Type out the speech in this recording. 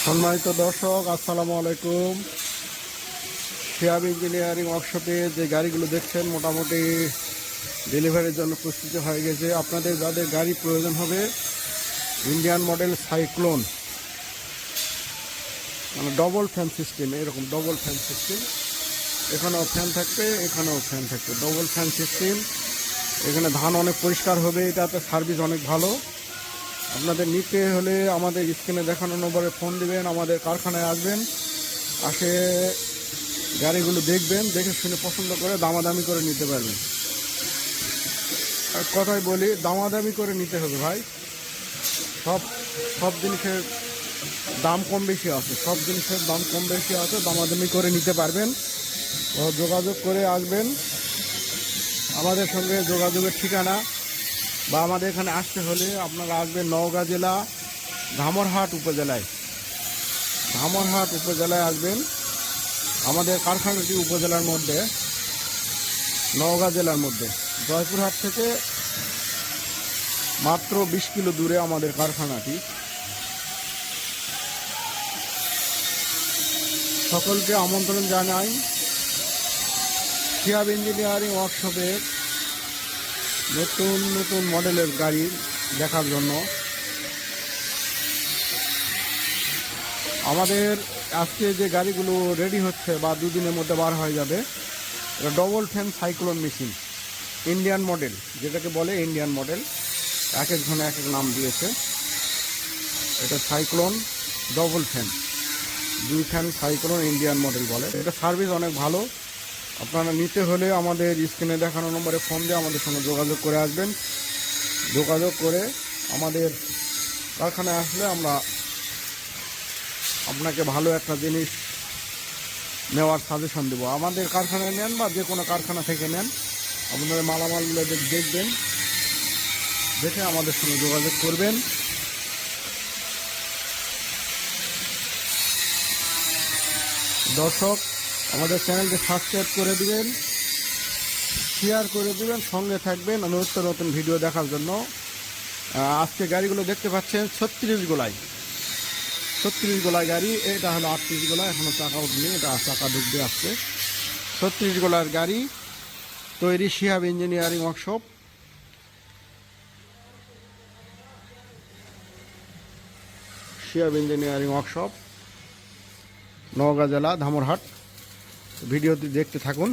সম্মানিত দর্শক, আসসালামু আলাইকুম। শিহাব ইঞ্জিনিয়ারিং ওয়ার্কশপে যে গাড়িগুলো দেখছেন মোটামুটি ডেলিভারির জন্য প্রস্তুতি হয়ে গেছে। আপনাদের যাদের গাড়ি প্রয়োজন হবে, ইন্ডিয়ান মডেল সাইক্লোন, মানে ডবল ফ্যান সিস্টেম, এরকম ডবল ফ্যান সিস্টেম, এখানেও ফ্যান থাকবে, এখানেও ফ্যান থাকবে, ডবল ফ্যান সিস্টেম। এখানে ধান অনেক পরিষ্কার হবে, এটাতে সার্ভিস অনেক ভালো। আপনাদের নিতে হলে আমাদের স্ক্রিনে দেখানো নম্বরে ফোন দিবেন, আমাদের কারখানায় আসবেন, আসে গাড়িগুলো দেখবেন, দেখে শুনে পছন্দ করে দামাদামি করে নিতে পারবেন। আর কথাই বলি, দামাদামি করে নিতে হবে ভাই। সব সব জিনিসের দাম কম বেশি আছে, সব জিনিসের দাম কম বেশি আছে, দামাদামি করে নিতে পারবেন। তো যোগাযোগ করে আসবেন। আমাদের সঙ্গে যোগাযোগের ঠিকানা বা আমাদের এখানে আসতে হলে আপনারা আসবেন নওগাঁ জেলা ধামরহাট উপজেলায়। ধামরহাট উপজেলায় আসবেন। আমাদের কারখানাটি উপজেলার মধ্যে, নওগাঁ জেলার মধ্যে, জয়পুরহাট থেকে মাত্র 20 কিলো দূরে আমাদের কারখানাটি। সকলকে আমন্ত্রণ জানাই শিহাব ইঞ্জিনিয়ারিং ওয়ার্কশপের নতুন নতুন মডেলের গাড়ি দেখার জন্য। আমাদের আজকে যে গাড়িগুলো রেডি হচ্ছে বা দুদিনের মধ্যে বার হয়ে যাবে, এটা double fan cyclone machine, Indian model, যেটাকে বলে ইন্ডিয়ান মডেল। এক একজনে এক এক নাম দিয়েছে। এটা cyclone double fan, 2 fan cyclone Indian model বলে। এটা সার্ভিস অনেক ভালো। আপনারা নিতে হলে আমাদের স্ক্রিনে দেখানো নম্বরে ফোন দিয়ে আমাদের সঙ্গে যোগাযোগ করে আসবেন। যোগাযোগ করে আমাদের কারখানায় আসলে আমরা আপনাকে ভালো একটা জিনিস নেওয়ার সাজেশন দেবো। আমাদের কারখানায় নেন বা যে কোনো কারখানা থেকে নেন, আপনাদের মালামালগুলো দেখবেন, দেখে আমাদের সঙ্গে যোগাযোগ করবেন। দর্শক, আমাদের চ্যানেলটি সাবস্ক্রাইব করে দিবেন, শেয়ার করে দিবেন, সঙ্গে থাকবেন নতুন নতুন ভিডিও দেখার জন্য। আজকে গাড়িগুলো দেখতে পাচ্ছেন 36 গোলায় গাড়ি। এটা হলো 38 গোলা, এখনও চাকা উঠেনি, এটা চাকা ঢুকবে আসছে। 36 গোলার গাড়ি তৈরি Shihab engineering workshop. Shihab engineering workshop, Naogaon জেলা ধামরহাট। ভিডিওটি দেখতে থাকুন।